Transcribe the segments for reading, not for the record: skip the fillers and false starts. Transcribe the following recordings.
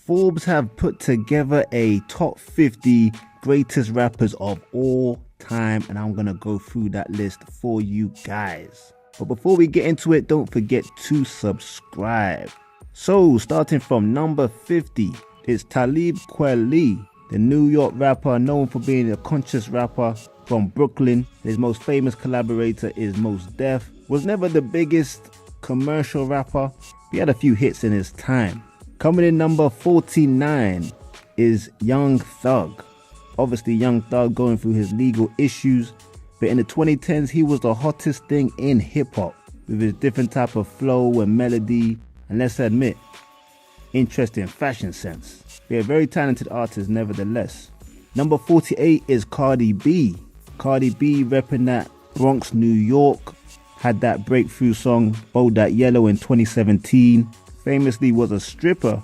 Forbes have put together a top 50 greatest rappers of all time, and I'm gonna go through that list for you guys. But before we get into it, don't forget to subscribe. So starting from number 50, it's Talib Kweli, the New York rapper known for being a conscious rapper from Brooklyn. His most famous collaborator is Mos Def. Was never the biggest commercial rapper, he had a few hits in his time. Coming in number 49 is Young Thug. Obviously Young Thug going through his legal issues, but in the 2010s he was the hottest thing in hip-hop with his different type of flow and melody, and let's admit, interesting fashion sense. Be a very talented artist nevertheless. Number 48 is Cardi B. Cardi B repping that Bronx, New York, had that breakthrough song Bodak Yellow in 2017. Famously was a stripper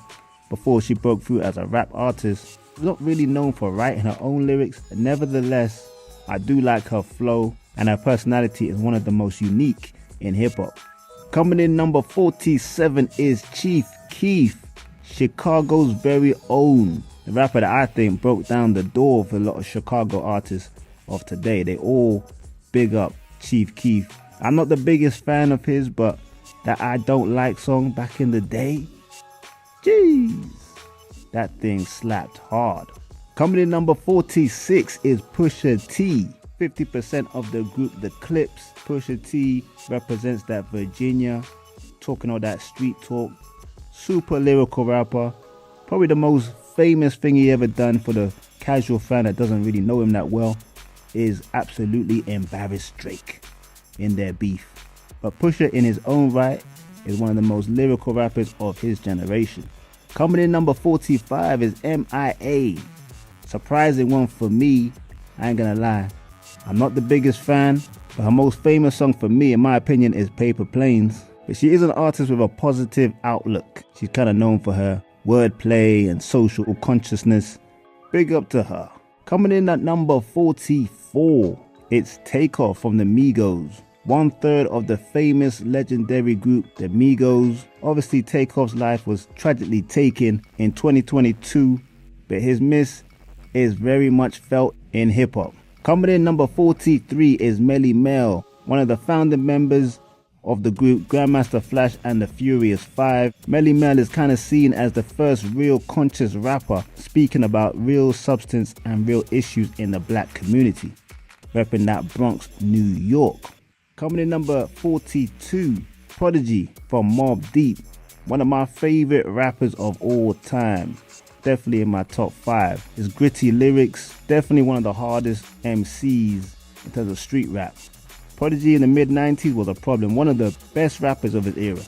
before she broke through as a rap artist. Not really known for writing her own lyrics, but nevertheless, I do like her flow, and her personality is one of the most unique in hip-hop. Coming in number 47 is Chief Keef, Chicago's very own. The rapper that I think broke down the door for a lot of Chicago artists of today. They all big up Chief Keef. I'm not the biggest fan of his, but that I Don't Like song back in the day, jeez, that thing slapped hard. Coming in number 46 is Pusha T. 50% of the group The Clips. Pusha T represents that Virginia, talking all that street talk. Super lyrical rapper. Probably the most famous thing he ever done for the casual fan that doesn't really know him that well is absolutely embarrass Drake in their beef. But Pusha in his own right is one of the most lyrical rappers of his generation. Coming in number 45 is MIA. Surprising one for me, I ain't gonna lie. I'm not the biggest fan, but her most famous song for me, in my opinion, is Paper Planes. But she is an artist with a positive outlook. She's kind of known for her wordplay and social consciousness. Big up to her. Coming in at number 44, it's Takeoff from the Migos. 1/3 of the famous legendary group, the Migos. Obviously Takeoff's life was tragically taken in 2022, but his miss is very much felt in hip-hop. Coming in number 43 is Melly Mel, one of the founding members of the group Grandmaster Flash and the Furious 5. Melly Mel is kind of seen as the first real conscious rapper speaking about real substance and real issues in the black community, repping that Bronx, New York. Coming in number 42, Prodigy from Mobb Deep, one of my favorite rappers of all time. Definitely in my top 5. His gritty lyrics, definitely one of the hardest MCs in terms of street rap. Prodigy in the mid-90s was a problem, one of the best rappers of his era.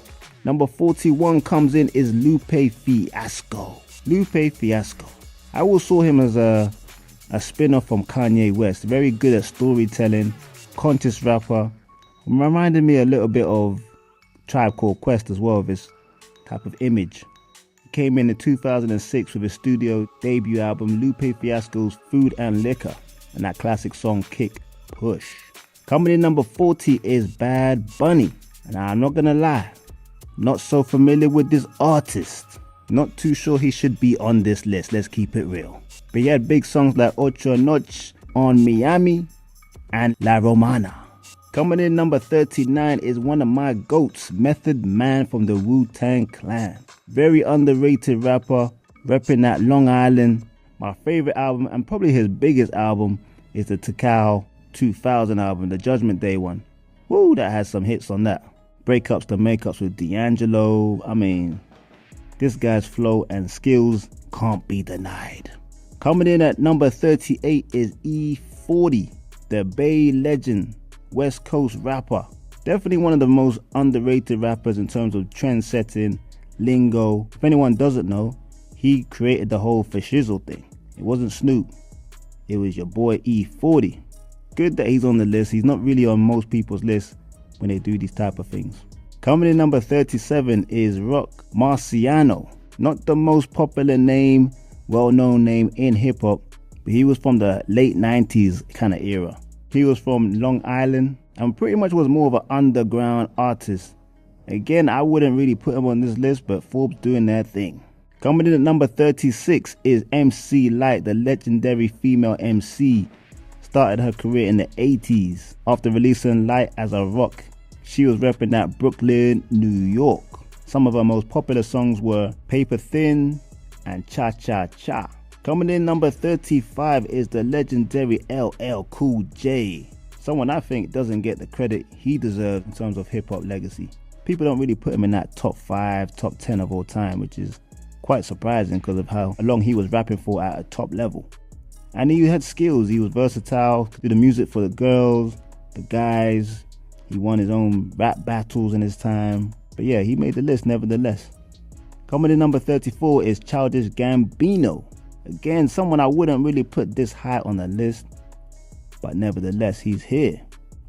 Number 41 comes in is Lupe Fiasco. Lupe Fiasco. I always saw him as a spin-off from Kanye West. Very good at storytelling, conscious rapper. Reminded me a little bit of Tribe Called Quest as well, of his type of image. He came in 2006 with his studio debut album Lupe Fiasco's Food and Liquor and that classic song Kick Push. Coming in number 40 is Bad Bunny. And I'm not gonna lie, not so familiar with this artist. Not too sure he should be on this list, let's keep it real. But he had big songs like Ocho Noche on Miami and La Romana. Coming in number 39 is one of my GOATs, Method Man from the Wu-Tang Clan. Very underrated rapper, repping that Long Island. My favorite album, and probably his biggest album, is the Tikal 2000 album, the Judgment Day one. Woo, that has some hits on that. Breakups to Makeups with D'Angelo. I mean, this guy's flow and skills can't be denied. Coming in at number 38 is E40, the Bay legend, West Coast rapper. Definitely one of the most underrated rappers in terms of trend setting, lingo. If anyone doesn't know, he created the whole for shizzle thing. It wasn't Snoop, it was your boy E40. Good that he's on the list. He's not really on most people's lists when they do these type of things. Coming in number 37 is Rock Marciano. Not the most popular name, well-known name in hip-hop, but he was from the late 90s kind of era. He was from Long Island and pretty much was more of an underground artist. Again, I wouldn't really put him on this list, but Forbes doing their thing. Coming in at number 36 is MC Lyte, the legendary female MC. Started her career in the 80s. After releasing Light as a Rock, she was repping that Brooklyn, New York. Some of her most popular songs were Paper Thin and Cha Cha Cha. Coming in number 35 is the legendary LL Cool J. Someone I think doesn't get the credit he deserves in terms of hip-hop legacy. People don't really put him in that top 5, top 10 of all time, which is quite surprising because of how long he was rapping for at a top level. And he had skills. He was versatile, could do the music for the girls, the guys. He won his own rap battles in his time. But yeah, he made the list nevertheless. Coming in number 34 is Childish Gambino. Again, someone I wouldn't really put this high on the list, but nevertheless, he's here.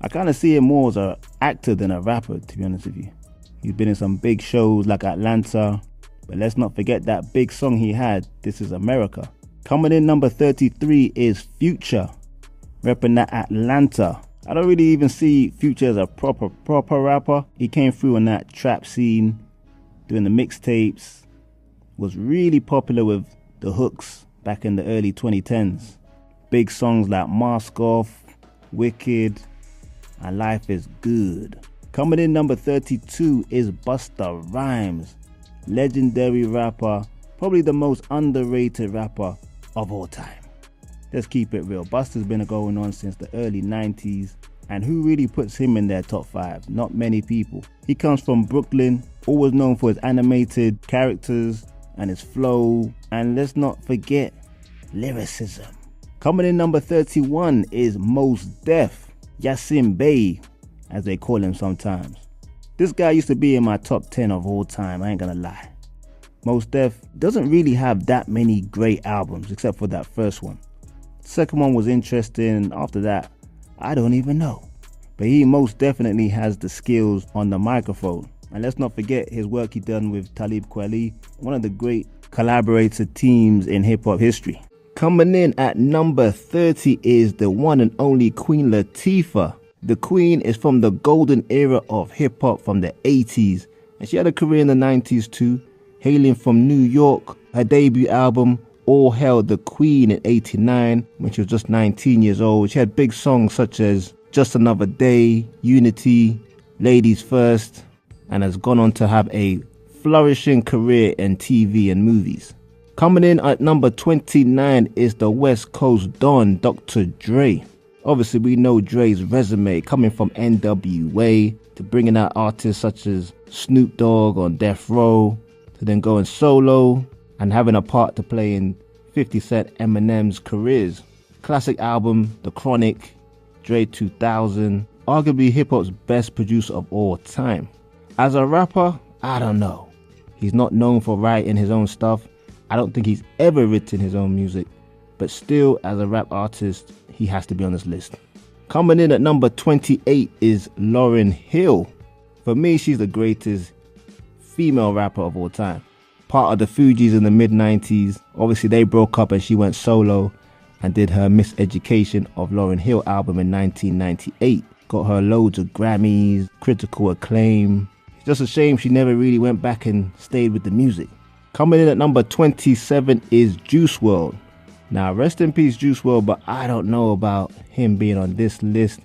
I kind of see him more as an actor than a rapper, to be honest with you. He's been in some big shows like Atlanta, but let's not forget that big song he had, This Is America. Coming in number 33 is Future, repping that Atlanta. I don't really even see Future as a proper rapper. He came through on that trap scene, doing the mixtapes, was really popular with the hooks back in the early 2010s. Big songs like Mask Off, Wicked, and Life Is Good. Coming in number 32 is Busta Rhymes, legendary rapper, probably the most underrated rapper of all time. Let's keep it real. Busta's been going on since the early 90s, and who really puts him in their top 5? Not many people. He comes from Brooklyn, always known for his animated characters and his flow, and let's not forget lyricism. Coming in number 31 is Mos Def, Yasin Bey, as they call him sometimes. This guy used to be in my top 10 of all time, I ain't gonna lie. Mos Def doesn't really have that many great albums except for that first one. Second one was interesting, after that, I don't even know. But he most definitely has the skills on the microphone. And let's not forget his work he done with Talib Kweli, one of the great collaborator teams in hip-hop history. Coming in at number 30 is the one and only Queen Latifah. The Queen is from the golden era of hip-hop from the 80s. And she had a career in the 90s too, hailing from New York. Her debut album, All Hail the Queen, in 89, when she was just 19 years old. She had big songs such as Just Another Day, Unity, Ladies First, and has gone on to have a flourishing career in TV and movies. Coming in at number 29 is the West Coast Don, Dr. Dre. Obviously, we know Dre's resume, coming from NWA to bringing out artists such as Snoop Dogg on Death Row, to then going solo and having a part to play in 50 Cent, Eminem's careers. Classic album, The Chronic, Dre 2000, arguably hip-hop's best producer of all time. As a rapper, I don't know. He's not known for writing his own stuff. I don't think he's ever written his own music. But still, as a rap artist, he has to be on this list. Coming in at number 28 is Lauryn Hill. For me, she's the greatest female rapper of all time. Part of the Fugees in the mid-90s. Obviously, they broke up and she went solo and did her Miseducation of Lauryn Hill album in 1998. Got her loads of Grammys, critical acclaim. It's just a shame she never really went back and stayed with the music. Coming in at number 27 is Juice WRLD. Now, rest in peace, Juice WRLD, but I don't know about him being on this list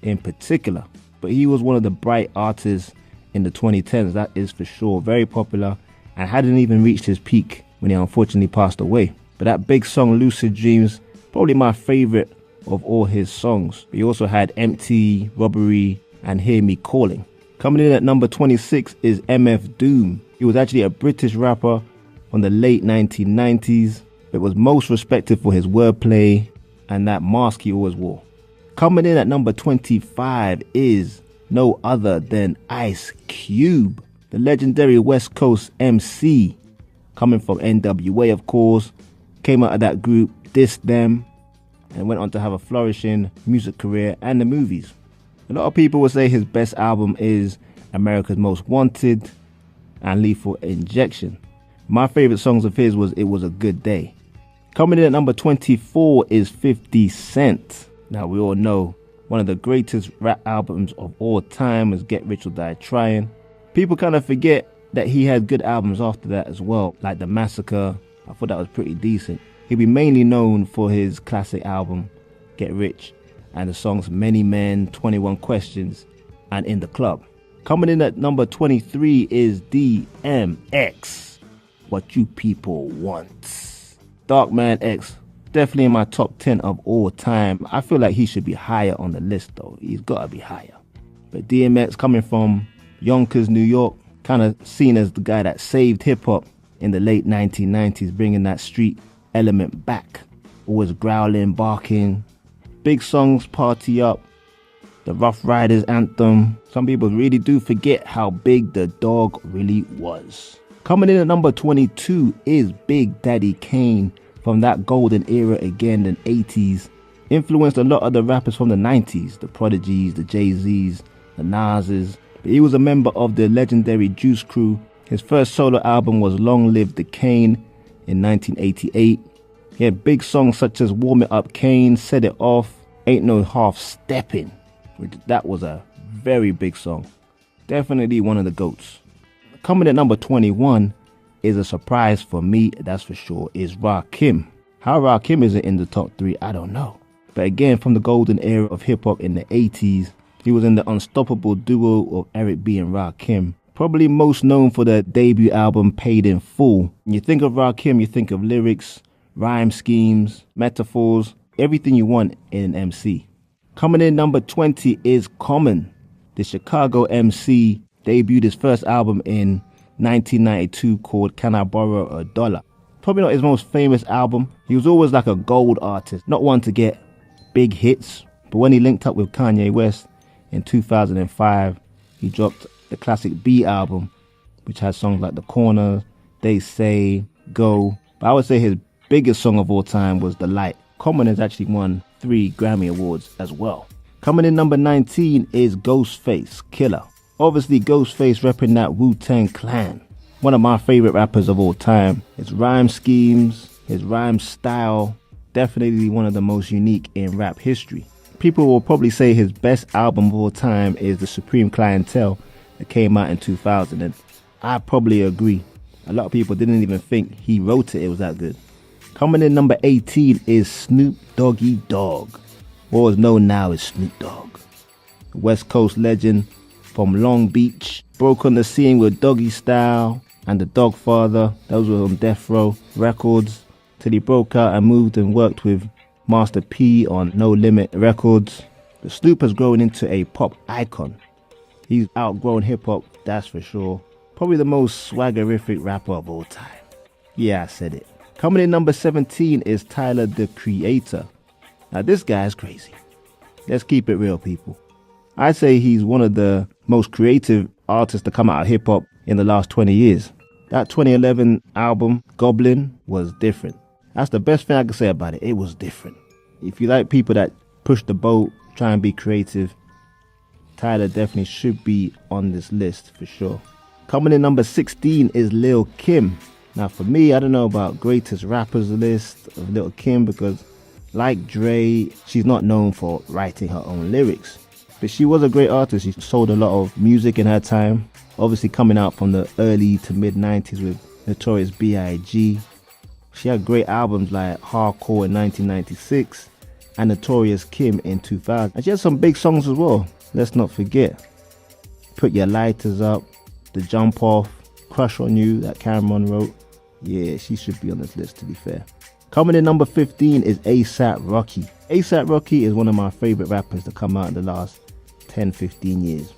in particular. But he was one of the bright artists in the 2010s, that is for sure. Very popular and hadn't even reached his peak when he unfortunately passed away. But that big song, Lucid Dreams, probably my favorite of all his songs. He also had Empty, Robbery, and Hear Me Calling. Coming in at number 26 is MF Doom. He was actually a British rapper from the late 1990s, but was most respected for his wordplay and that mask he always wore. Coming in at number 25 is no other than Ice Cube, the legendary West Coast MC, coming from NWA, of course. Came out of that group, dissed them, and went on to have a flourishing music career and the movies. A lot of people would say his best album is America's Most Wanted and Lethal Injection. My favorite songs of his was It Was a Good Day. Coming in at number 24 is 50 Cent. Now, we all know one of the greatest rap albums of all time is Get Rich or Die Trying. People kind of forget that he had good albums after that as well, like The Massacre. I thought that was pretty decent. He'll be mainly known for his classic album, Get Rich, and the songs Many Men, 21 Questions, and In the Club. Coming in at number 23 is DMX, What You People Want. Darkman X, definitely in my top 10 of all time. I feel like he should be higher on the list though. He's got to be higher. But DMX, coming from Yonkers, New York, kind of seen as the guy that saved hip-hop in the late 1990s, bringing that street element back. Always growling, barking. Big songs, Party Up, the Rough Riders anthem. Some people really do forget how big the dog really was. Coming in at number 22 is Big Daddy Kane, from that golden era again, the 80s. Influenced a lot of the rappers from the 90s, the Prodigies, the Jay-Z's, the Nas's. But he was a member of the legendary Juice Crew. His first solo album was Long Live the Kane in 1988. He had big songs such as Warm It Up Kane, Set It Off, Ain't No Half Steppin'. That was a very big song. Definitely one of the GOATs. Coming at number 21 is a surprise for me, that's for sure, is Rakim. How Rakim isn't in the top 3, I don't know. But again, from the golden era of hip-hop in the 80s, he was in the unstoppable duo of Eric B. and Rakim. Probably most known for their debut album, Paid in Full. When you think of Rakim, you think of lyrics, rhyme schemes, metaphors, everything you want in an MC. Coming in number 20 is Common. The Chicago MC debuted his first album in 1992 called Can I Borrow a Dollar? Probably not his most famous album. He was always like a gold artist, not one to get big hits. But when he linked up with Kanye West in 2005, he dropped the classic B album, which has songs like The Corner, They Say, Go. But I would say his biggest song of all time was The Light. Common has actually won 3 Grammy Awards as well. Coming in number 19 is Ghostface Killah. Obviously Ghostface repping that Wu-Tang Clan. One of my favorite rappers of all time. His rhyme schemes, his rhyme style, definitely one of the most unique in rap history. People will probably say his best album of all time is The Supreme Clientele that came out in 2000, and I probably agree. A lot of people didn't even think he wrote it was that good. Coming in number 18 is Snoop Doggy Dogg, or is known now as Snoop Dogg. West Coast legend from Long Beach, broke on the scene with Doggy Style and The Dogfather. Those were on Death Row Records, till he broke out and moved and worked with Master P on No Limit Records. But Snoop has grown into a pop icon. He's outgrown hip-hop, that's for sure. Probably the most swaggerific rapper of all time. Yeah, I said it. Coming in number 17 is Tyler, the Creator. Now this guy is crazy. Let's keep it real, people. I say he's one of the most creative artists to come out of hip-hop in the last 20 years. That 2011 album, Goblin, was different. That's the best thing I can say about it. It was different. If you like people that push the boat, try and be creative, Tyler definitely should be on this list for sure. Coming in number 16 is Lil Kim. Now for me, I don't know about greatest rappers list of Lil Kim because like Dre, she's not known for writing her own lyrics. But she was a great artist. She sold a lot of music in her time. Obviously coming out from the early to mid 90s with Notorious B.I.G. She had great albums like Hardcore in 1996 and Notorious Kim in 2000. And she had some big songs as well. Let's not forget Put Your Lighters Up, The Jump Off, Crush on You that Cameron wrote. Yeah, she should be on this list, to be fair. Coming in number 15 is A$AP Rocky. A$AP Rocky is one of my favorite rappers to come out in the last 10-15 years.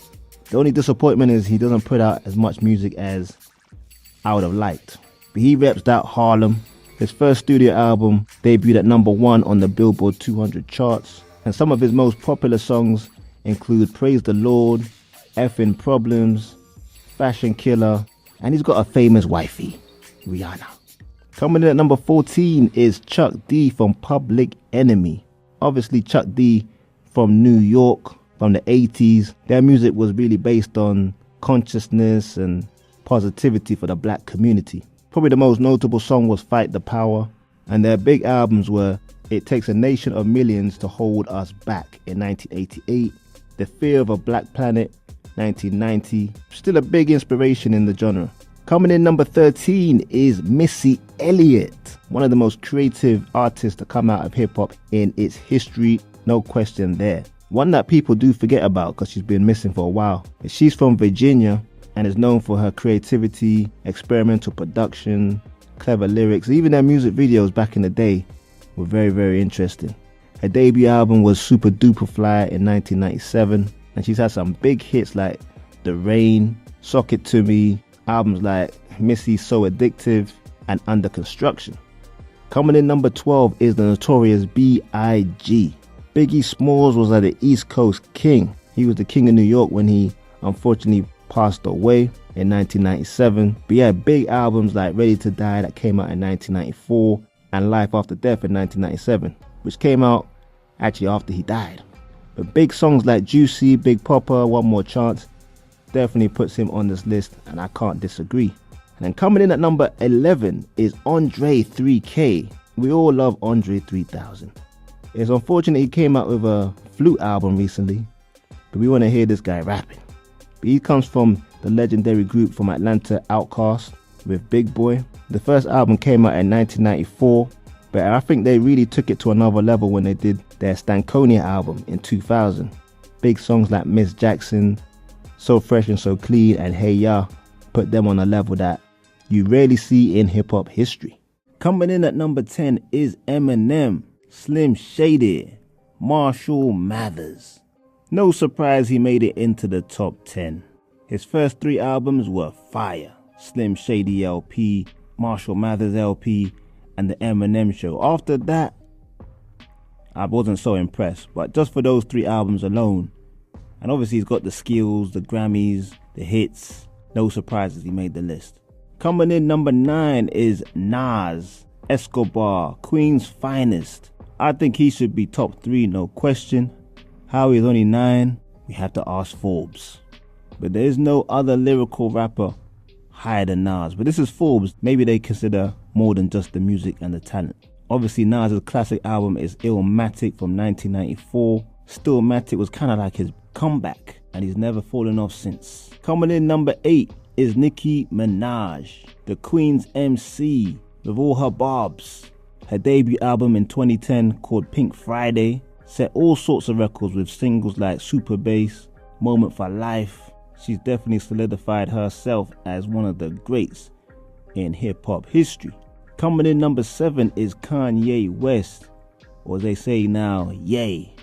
The only disappointment is he doesn't put out as much music as I would have liked. But he reps that Harlem. His first studio album debuted at number 1 on the Billboard 200 charts. And some of his most popular songs include Praise the Lord, Effin' Problems, Fashion Killer, and he's got a famous wifey, Rihanna. Coming in at number 14 is Chuck D from Public Enemy. Obviously Chuck D from New York, from the 80s. Their music was really based on consciousness and positivity for the black community. Probably the most notable song was Fight the Power. And their big albums were It Takes a Nation of Millions to Hold Us Back in 1988, The Fear of a Black Planet, 1990. Still a big inspiration in the genre. Coming in number 13 is Missy Elliott, one of the most creative artists to come out of hip-hop in its history, no question there. One that people do forget about because she's been missing for a while. She's from Virginia and is known for her creativity, experimental production, clever lyrics. Even their music videos back in the day were very, very interesting. Her debut album was Super Duper Fly in 1997, and she's had some big hits like The Rain, Sock It To Me, albums like Missy's So Addictive and Under Construction. Coming in number 12 is the notorious B.I.G. Biggie Smalls was like the East Coast king. He was the king of New York when he unfortunately passed away in 1997. But he had big albums like Ready to Die that came out in 1994 and Life After Death in 1997, which came out actually after he died. But big songs like Juicy, Big Poppa, One More Chance definitely puts him on this list, and I can't disagree. And then coming in at number 11 is Andre 3K. We all love Andre 3000. It's unfortunate he came out with a flute album recently, but we want to hear this guy rapping. But he comes from the legendary group from Atlanta, Outkast, with Big Boy. The first album came out in 1994, but I think they really took it to another level when they did their Stankonia album in 2000. Big songs like Miss Jackson, So Fresh and So Clean, and Hey Ya put them on a level that you rarely see in hip-hop history. Coming in at number 10 is Eminem, Slim Shady, Marshall Mathers. No surprise he made it into the top 10. His first 3 albums were fire. Slim Shady LP, Marshall Mathers LP, and the Eminem Show. After that, I wasn't so impressed, but just for those 3 albums alone, and obviously he's got the skills, the Grammys, the hits, no surprises he made the list. Coming in number 9 is Nas, Escobar, Queen's Finest. I think he should be top 3, no question. How he's only 9, we have to ask Forbes. But there is no other lyrical rapper higher than Nas. But this is Forbes. Maybe they consider more than just the music and the talent. Obviously, Nas' classic album is Illmatic from 1994. Stillmatic was kind of like his comeback, and he's never fallen off since. Coming in number 8 is Nicki Minaj, the Queen's MC, with all her barbs. Her debut album in 2010 called Pink Friday set all sorts of records with singles like Super Bass, Moment for Life. She's definitely solidified herself as one of the greats in hip-hop history. Coming in number 7 is Kanye West, or as they say now, Ye.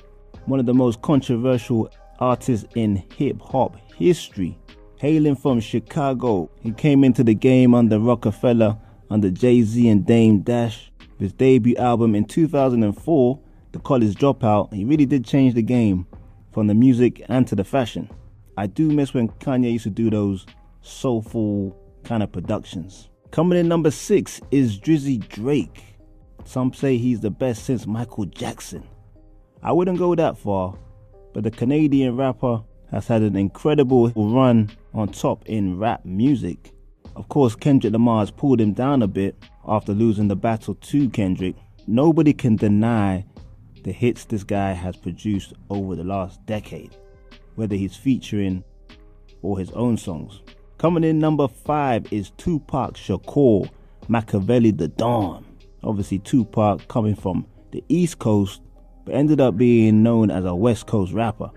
One of the most controversial artists in hip-hop history. Hailing from Chicago, he came into the game under Rockefeller, under Jay-Z and Dame Dash. His debut album in 2004, The College Dropout, he really did change the game from the music and to the fashion. I do miss when Kanye used to do those soulful kind of productions. Coming in number 6 is Drizzy Drake. Some say he's the best since Michael Jackson. I wouldn't go that far, but the Canadian rapper has had an incredible run on top in rap music. Of course, Kendrick Lamar has pulled him down a bit after losing the battle to Kendrick. Nobody can deny the hits this guy has produced over the last decade, whether he's featuring or his own songs. Coming in number 5 is Tupac Shakur, Machiavelli the Don. Obviously Tupac coming from the East Coast, but ended up being known as a West Coast rapper.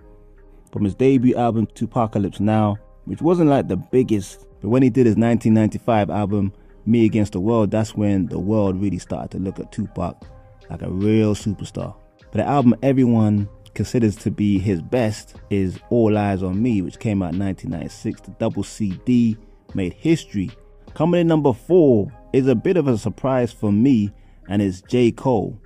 From his debut album Tupacalypse Now, which wasn't like the biggest, but when he did his 1995 album Me Against the World, that's when the world really started to look at Tupac like a real superstar. But the album everyone considers to be his best is All Eyes on Me, which came out in 1996. The double CD made history. Coming in number 4 is a bit of a surprise for me, and it's J. Cole.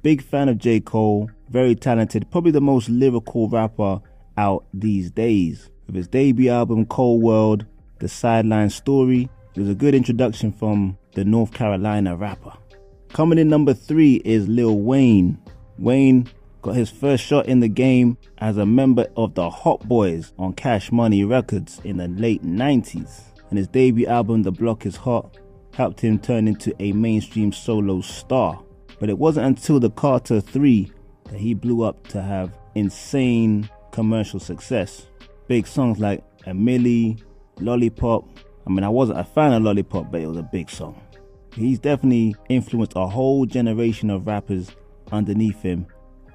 Big fan of J. Cole, very talented, probably the most lyrical rapper out these days. With his debut album Cold World, The Sideline Story, it was a good introduction from the North Carolina rapper. Coming in number 3 is Lil Wayne. Wayne got his first shot in the game as a member of the Hot Boys on Cash Money Records in the late 90s. And his debut album The Block Is Hot helped him turn into a mainstream solo star. But it wasn't until the Carter 3 that he blew up to have insane commercial success. Big songs like A Milli, Lollipop, I mean, I wasn't a fan of Lollipop, but it was a big song. He's definitely influenced a whole generation of rappers underneath him.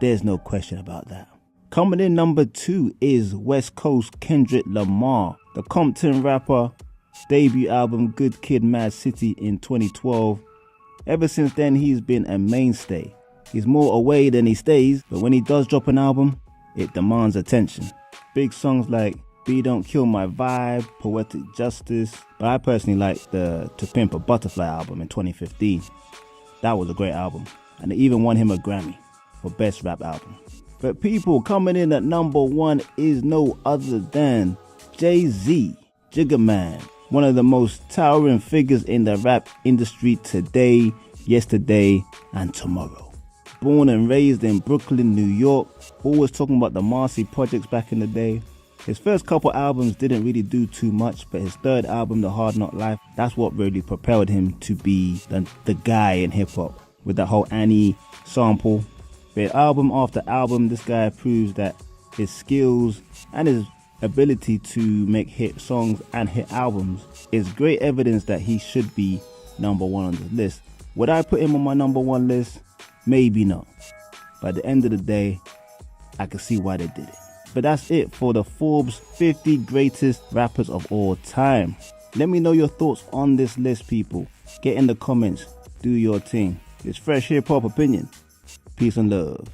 There's no question about that. Coming in number 2 is West Coast Kendrick Lamar. The Compton rapper debut album Good Kid Mad City in 2012. Ever since then, he's been a mainstay. He's more away than he stays, but when he does drop an album, it demands attention. Big songs like B Don't Kill My Vibe, Poetic Justice, but I personally like the To Pimp a Butterfly album in 2015. That was a great album, and it even won him a Grammy for Best Rap Album. But people, coming in at number 1 is no other than Jay-Z, Jigga Man, one of the most towering figures in the rap industry today, yesterday, and tomorrow. Born and raised in Brooklyn, New York, always talking about the Marcy projects back in the day. His first couple albums didn't really do too much, but his third album, The Hard Knock Life, that's what really propelled him to be the guy in hip-hop, with that whole Annie sample. But album after album, this guy proves that his skills and his ability to make hit songs and hit albums is great evidence that he should be number 1 on this list. Would I put him on my number 1 list? Maybe not. But at the end of the day, I can see why they did it. But that's it for the Forbes 50 greatest rappers of all time. Let me know your thoughts on this list, people. Get in the comments. Do your thing. It's Fresh Hip Hop Opinion. Peace and love.